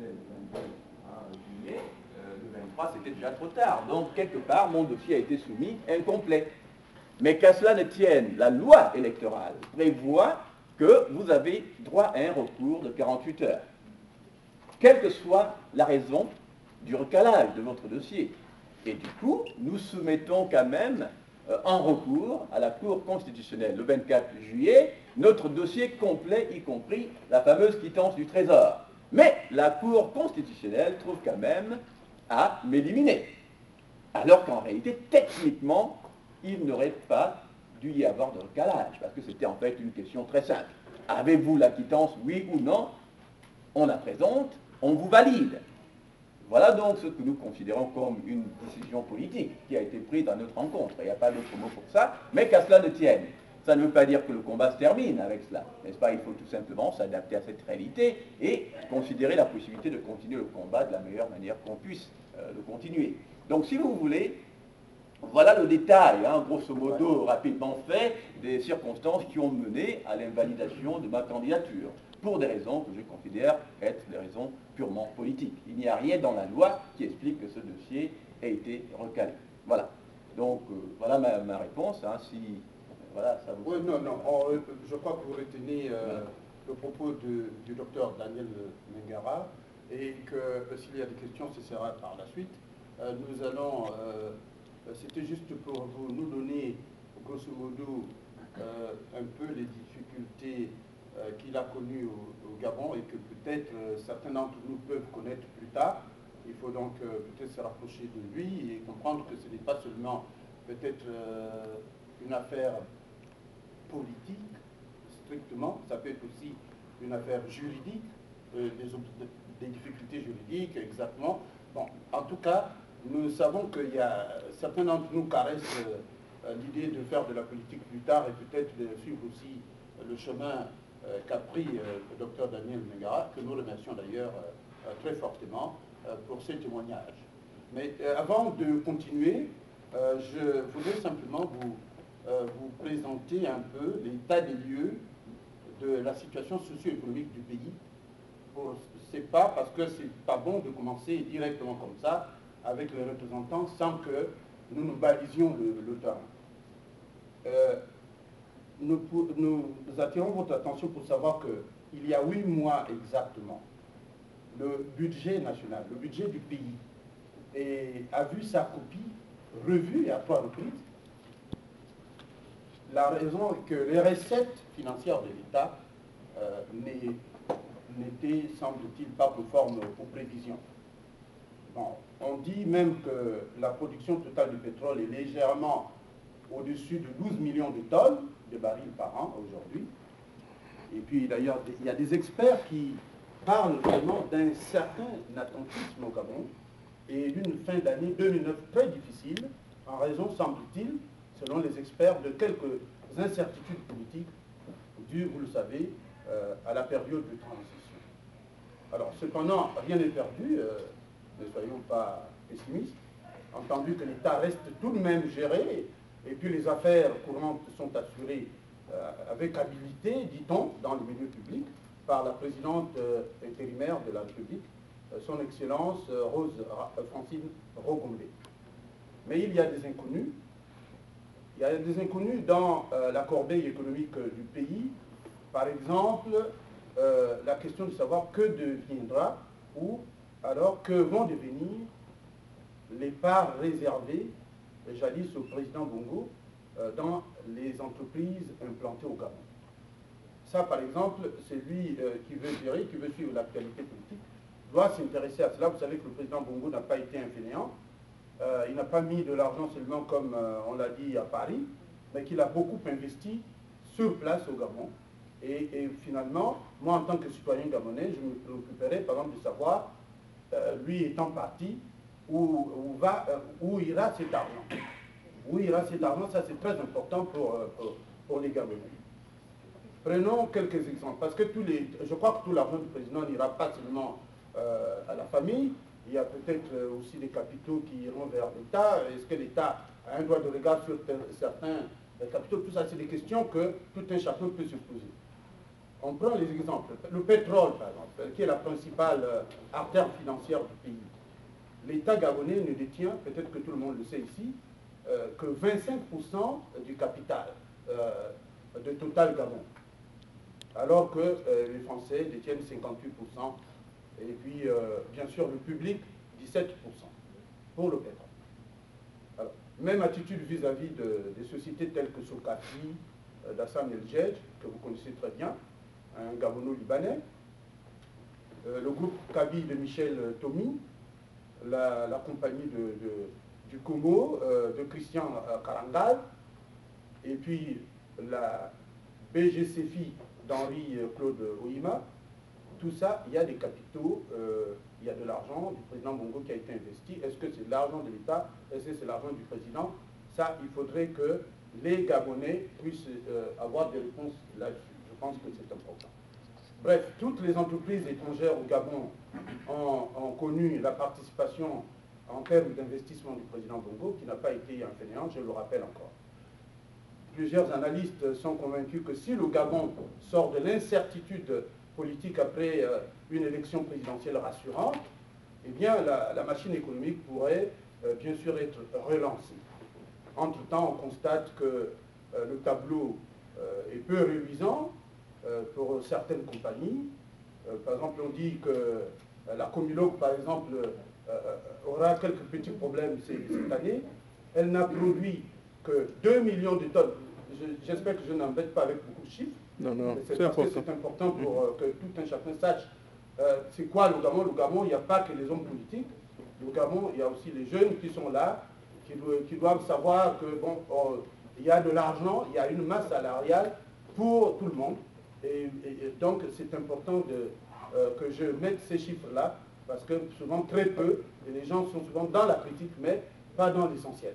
constitutionnel le 22 juillet, le 23, c'était déjà trop tard. Donc, quelque part, mon dossier a été soumis incomplet. Mais qu'à cela ne tienne, la loi électorale prévoit que vous avez droit à un recours de 48 heures, quelle que soit la raison du recalage de votre dossier. Et du coup, nous soumettons quand même en recours à la Cour constitutionnelle le 24 juillet notre dossier complet, y compris la fameuse quittance du Trésor. Mais la Cour constitutionnelle trouve quand même à m'éliminer. Alors qu'en réalité, techniquement, il n'aurait pas dû y avoir de recalage, parce que c'était en fait une question très simple. Avez-vous la quittance, oui ou non? On la présente, on vous valide. Voilà donc ce que nous considérons comme une décision politique qui a été prise dans notre rencontre. Il n'y a pas d'autre mot pour ça, mais qu'à cela ne tienne. Ça ne veut pas dire que le combat se termine avec cela, n'est-ce pas? Il faut tout simplement s'adapter à cette réalité et considérer la possibilité de continuer le combat de la meilleure manière qu'on puisse le continuer. Donc, si vous voulez, voilà le détail, grosso modo, rapidement fait, des circonstances qui ont mené à l'invalidation de ma candidature, pour des raisons que je considère être des raisons purement politiques. Il n'y a rien dans la loi qui explique que ce dossier ait été recalé. Voilà. Donc, voilà ma réponse. Si voilà, ça vous... Oui, non, je crois que vous retenez le propos du docteur Daniel Mengara, et que s'il y a des questions, ce sera par la suite. Nous allons... C'était juste pour nous donner, grosso modo, un peu les difficultés qu'il a connues au Gabon et que peut-être certains d'entre nous peuvent connaître plus tard. Il faut donc peut-être se rapprocher de lui et comprendre que ce n'est pas seulement peut-être une affaire politique, strictement, ça peut être aussi une affaire juridique, des difficultés juridiques, exactement. Bon, en tout cas, nous savons qu'il y a certains d'entre nous caressent l'idée de faire de la politique plus tard et peut-être de suivre aussi le chemin qu'a pris le docteur Daniel Mengara, que nous remercions d'ailleurs très fortement pour ces témoignages. Mais avant de continuer, je voudrais simplement vous présenter un peu l'état des lieux de la situation socio-économique du pays. C'est pas parce que c'est pas bon de commencer directement comme ça avec les représentants sans que nous balisions le terrain. Nous attirons votre attention pour savoir qu'il y a 8 mois exactement, le budget national, le budget du pays, a vu sa copie revue à 3 reprises. La raison est que les recettes financières de l'État n'étaient, semble-t-il, pas conformes aux prévisions. Bon, on dit même que la production totale du pétrole est légèrement au-dessus de 12 millions de tonnes de barils par an aujourd'hui. Et puis d'ailleurs, il y a des experts qui parlent vraiment d'un certain attentisme au Gabon et d'une fin d'année 2009 très difficile, en raison, semble-t-il, selon les experts, de quelques incertitudes politiques dues, vous le savez, à la période de transition. Alors, cependant, rien n'est perdu, ne soyons pas pessimistes, entendu que l'État reste tout de même géré, et puis les affaires courantes sont assurées avec habilité, dit-on, dans le milieu public, par la présidente intérimaire de la République, son Excellence Francine Rogombe. Mais il y a des inconnus. Il y a des inconnus dans la corbeille économique du pays. Par exemple, la question de savoir que deviendra ou alors que vont devenir les parts réservées, jadis au président Bongo, dans les entreprises implantées au Gabon. Ça, par exemple, c'est lui qui veut gérer, qui veut suivre l'actualité politique, doit s'intéresser à cela. Vous savez que le président Bongo n'a pas été un fainéant. Il n'a pas mis de l'argent seulement, comme on l'a dit, à Paris, mais qu'il a beaucoup investi sur place au Gabon. Et finalement, moi, en tant que citoyen gabonais, je me préoccuperais, par exemple, de savoir, lui étant parti, où ira cet argent. Où ira cet argent, ça c'est très important pour les Gabonais. Prenons quelques exemples, parce que je crois que tout l'argent du président n'ira pas seulement à la famille. Il y a peut-être aussi des capitaux qui iront vers l'État. Est-ce que l'État a un droit de regard sur certains capitaux? Tout ça, c'est des questions que tout un chacun peut se poser. On prend les exemples. Le pétrole, par exemple, qui est la principale artère financière du pays. L'État gabonais ne détient, peut-être que tout le monde le sait ici, que 25% du capital de Total Gabon. Alors que les Français détiennent 58%. Et puis, bien sûr, le public, 17% pour le pétrole. Alors, même attitude vis-à-vis des sociétés telles que Sokafi, d'Assam El-Djedj, que vous connaissez très bien, un Gabono-Libanais, le groupe Kaby de Michel Tomi, la compagnie du Congo, de Christian Karangal, et puis la BGCFI d'Henri Claude Oima. Tout ça, il y a des capitaux, il y a de l'argent du président Bongo qui a été investi. Est-ce que c'est de l'argent de l'État? Est-ce que c'est l'argent du président? Ça, il faudrait que les Gabonais puissent avoir des réponses là-dessus. Je pense que c'est important. Bref, toutes les entreprises étrangères au Gabon ont connu la participation en termes d'investissement du président Bongo, qui n'a pas été influente, je le rappelle encore. Plusieurs analystes sont convaincus que si le Gabon sort de l'incertitude politique après une élection présidentielle rassurante, eh bien la machine économique pourrait bien sûr être relancée. Entre-temps, on constate que le tableau est peu réluisant pour certaines compagnies. Par exemple, on dit que la Comilog, par exemple, aura quelques petits problèmes cette année. Elle n'a produit que 2 millions de tonnes. J'espère que je n'embête pas avec beaucoup de chiffres. Non, non, c'est important. C'est important pour que tout un chacun sache c'est quoi le Gabon. Le Gabon, il n'y a pas que les hommes politiques. Le Gabon, il y a aussi les jeunes qui sont là, qui doivent savoir que bon, il y a de l'argent, il y a une masse salariale pour tout le monde. Et donc, c'est important que je mette ces chiffres-là, parce que souvent, très peu, et les gens sont souvent dans la critique, mais pas dans l'essentiel.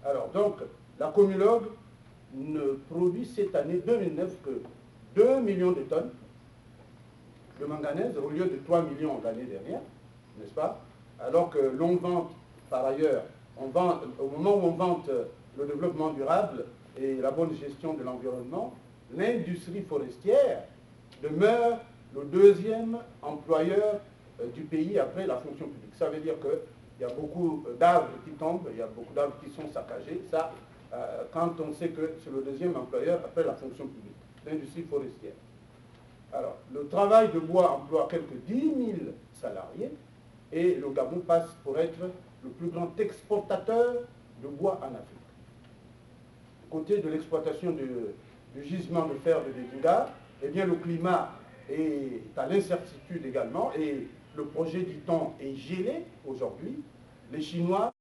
Alors, donc, la Comilog ne produit cette année 2009 que 2 millions de tonnes de manganèse au lieu de 3 millions l'année dernière, n'est-ce pas? Alors que l'on vante, par ailleurs, au moment où on vante le développement durable et la bonne gestion de l'environnement, l'industrie forestière demeure le deuxième employeur du pays après la fonction publique. Ça veut dire qu'il y a beaucoup d'arbres qui tombent, il y a beaucoup d'arbres qui sont saccagés. Ça, quand on sait que c'est le deuxième employeur après la fonction publique, l'industrie forestière. Alors, le travail de bois emploie quelques 10 000 salariés et le Gabon passe pour être le plus grand exportateur de bois en Afrique. Côté de l'exploitation du gisement de fer de Dédinga, eh bien le climat est à l'incertitude également et le projet, dit-on, est gelé aujourd'hui. Les Chinois